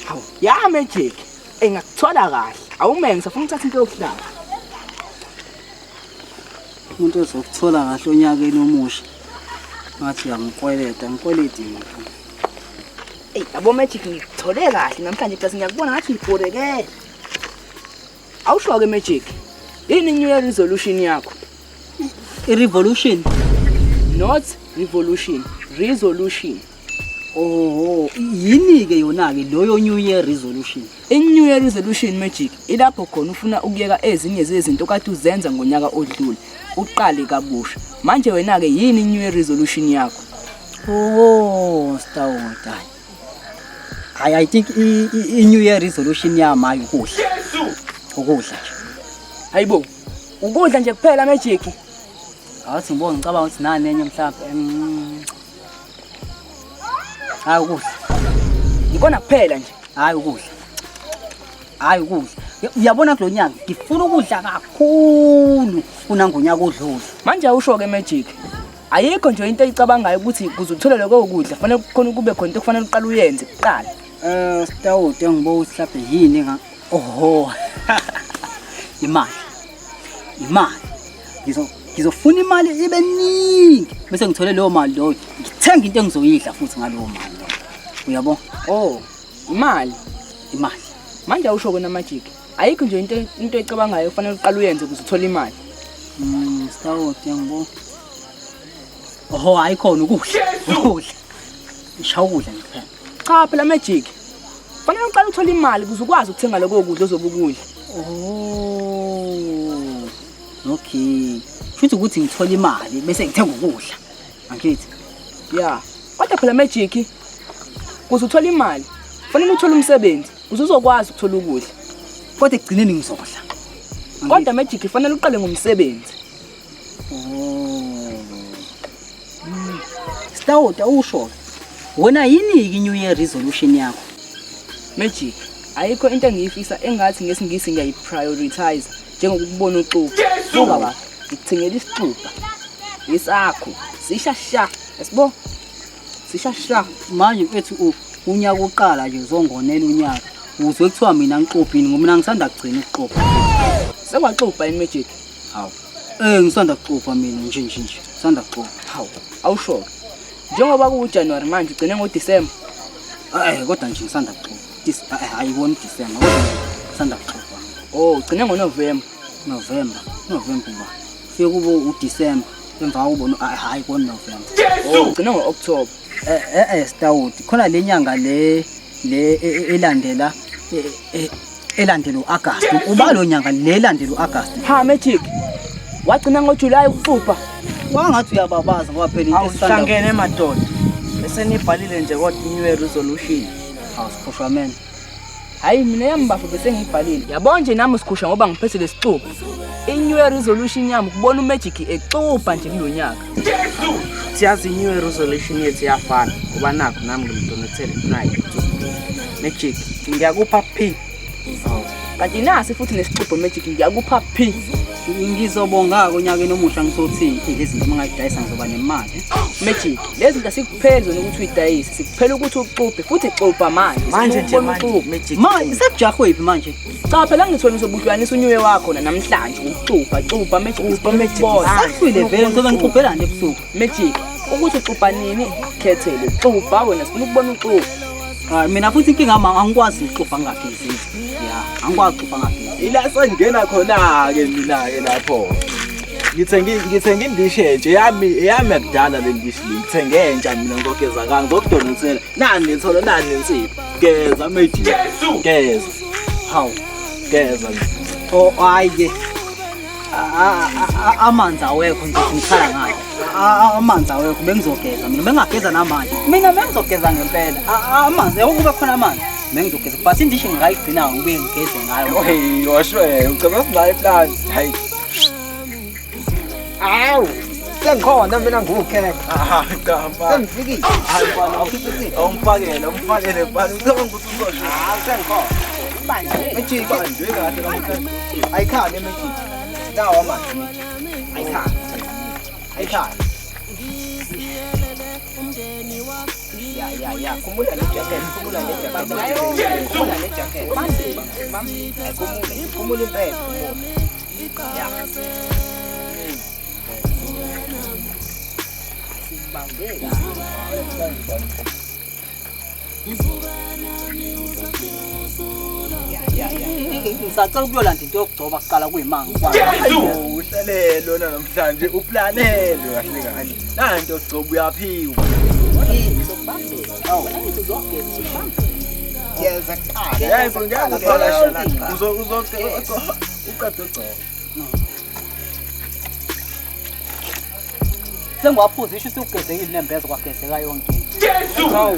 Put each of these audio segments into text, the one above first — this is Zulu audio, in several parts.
Hawu, ya magic. Engakuthola kahle. Awumenze ngifuna ukuthatha into yokuhlala. Umuntu ozokuthola kahle onyakeni omusha. Ngathi ngikweleti ngapha. Yabo magic ngikuthole kahle namhlanje plus ngiyakubona ngathi ngibhorekele. Awusho ke magic. Yini new year resolution yakho? I-revolution. Not revolution, resolution. Oh, yini ke yona ke loyo new year resolution? I-new year resolution magic ilapho khona ufuna ukuyeka ezinye zezinto kade uzenza ngonyaka odlule. Uqale kabusha. Manje wena ke yini new year resolution yakho? Oh, Stawota. I think i-new year resolution yami ukudla. Ukudla nje. Hayibo. Ukudla nje kuphela magic. Awuthi ngibona ngicabanga ukuthi nani enye mhlawumbe hayi ukudla. Ngikona kuphela nje. Hayi ukudla. Hayi ukudla. Uyabona kulonyaka ngifuna ukudla kakhulu kunangonyaka odlule. Manje awusho ke magic. Ayikho nje into eyicabangayo ukuthi kuze uthole lokho ukudla fanele kukhona kube khona into kufanele uqale uyenze kuqala. Stawude ngibo uhlaphe yini nga. Oho. Imali. Ngizofuna imali ibe ningi bese ngithole leyo mali loyo ngithenga into engizoyidla futhi ngaleyo mali lo. Uyabona? Oh, imali. Manje awusho kona magic. Ayikho nje into eyicabangayo kufanele uqale uyenze ukuze uthole imali. Stawude ngibo. Oho ayikhona ukudla. Ishawa ukudla nje. Cha phela magic. Fanele uqale uthole imali ukuze ukwazi ukuthenga lokho ukudla ozobukudla. Oh. Okay. Futhi ukuthi ngithola imali bese ngithenga ukudla. Angithi? Yeah. Kodwa phela magic kuze uthole imali fanele uthole umsebenzi ukuze uzokwazi ukuthola ukudla. Kodwa egcineni ngizodla. Kodwa magic fanele uqale ngomsebenzi. Oh. Stawude usho. Wena yini i-new year resolution yakho? Magic. Ayikho into engiyifisa engathi ngesingisi ngiyayiprioritize njengokubona uxuba. Buka baba, ngikuthengela isixuba. Yisakho, sishasha. Yasibo? Sishasha. Manje mfethu unyaka oqala nje uzongonela unyaka. Uzwe kuthiwa mina ngixubhini ngoba mina ngisanda kugcina ukuxubha. Sekwaxubha imagic. Hawu. Ngisanda kuxubha mina nje. Ngisanda kuxubha. Hawu, awusho. Njengoba kuJanuary manje ugcine ngoDisemba. Kodwa nje ngisanda kuxubha. Ayiboni Disemba kodwa ngisanda kuxubha. Oh, ugcine ngoNovember. November ba. Fike kube uDisemba emva ubona hayi ngoNovember. Oh, ugcine ngoOctober. Stawude khona lenyanga le elandela uAugust. Uba lo nyanga le elandela uAugust. Ha magic. Wagcina ngoJuly ukuxubha. Wangathi uyababaza ngoba phela into esanda. Awuhlangene emadoda. Bese nibhalile nje kodwa new year resolution. Awusikhoshwa man. Hayi mina yambafu bese ngibhalile. Yabona nje nami sikhusha ngoba ngiphethe lesixuba. I-new year resolution yami ukubona uMagic exuba nje kulonyaka. Siyazi i-new year resolution yethu yafana kuba nakho nami ngimdonethele tonight. Magic ngiyakupha P. Kanti nasi futhi nesixuba Magic ngiyakupha P. Ngizobonga konyakeni omusha ngisothi lezi zinto mangayidayisa ngizoba nemali. Magic lezi zinto sikupheli zona ukuthi uyidayise sikuphela ukuthi uxubhe futhi exuba manje nje Magic manje sekujahwephi manje. Cha phela ngithona uzobuhlanisa unyuwe wakho namhlanje ukuxuba Magic sahlwile vele ngizobe ngixubhelana ebusuku. Magic ukuthi uxuba nini khethele uxuba wena sifuna ukubona uxuba. Mina futhi inkinga angikwazi ukuxubha ngagezi. Angikwazi ukuxubha ngagezi. Ila sengena khona ke mina ke lapho. Ngithenga indishe nje yami akudala le ndishi ngithenge entsha mina ngogeza kanga ngokudonethela. Nani nithola nani insipho. Geza Magic. Geza. Hawu. Geza. Oh hayi ke. Amanzi awekho nje ngikhala ngayo. Amanzi awekho bengizogeza mina bengageza namanje. Mina bengizogeza ngempela. Amanzi yakube khona amanzi. Bengizogeza but indishi ngayigcina ngibuye ngigeze ngayo. Hey, washwe ucela sinayo plan. Hayi. Awu. Sengikhona mina ngukhe. Qamba. Sengifikile. Hayi bana awumfakele bani ucela ukuthi uzosho. Sengikhona. Magic kahle kahle. Ayikhale Magic. Nawa manje. Ayikhale. Ekhaya. Ya, khumbula le jacket, khumbula le jacket. Khumbula le jacket. Khumbula impela. Ya. Sibambeka. Ya. Ngisacela ukuyolanda into yokugcoba kuqala kuyimanga. Uhlele lona namhlanje uplanele kahle kahle. Nanto sigcoba uyaphiwa. Yenza qala. Yes, ngeke uzolasha. Uqede ugcoba. Sengwaphuza isho usugezekile nembezo kwagezeka yonke into.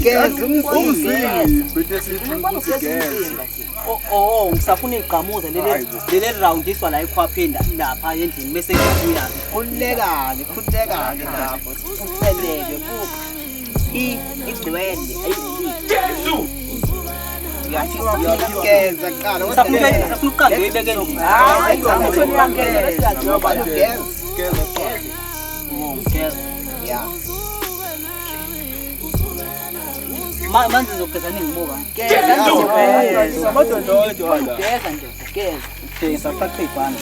Geza umzimba. Bese sithi usigeze. Oh, ngisafuna igqamuza lele roundiswa la ekhwaphinda lapha endlini bese kuyazi. Khulekake lapho. Uselele buka. Igcwele ayizili. Uyageza qala. Safuna uqanda uyibeke endlini. Hayi, ngithoni yangena besiyadloba ugeza. Geza. Ya. Manje ngizogeza ningibuka. Geza. Amadondo Geza nje, geza. Geza phatha ibhanda.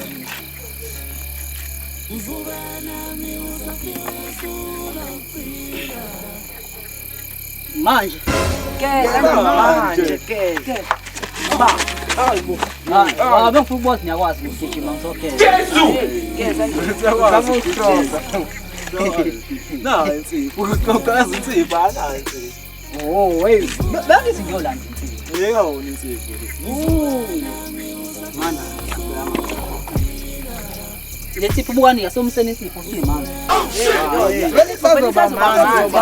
Manje Manje, geza. Ba. Hayibo. Abe ngifuna ukubona ngiyakwazi ukugijima ngizogeza. Geza nje. Na insipho. Uqoqaza insipho ana insipho. Oh, wait. Bengithi ngiyolanda insipho. Yeyona insipho. Mana. Lesipho bukani yasomseni isipho simanje. Vele sazoba manzi.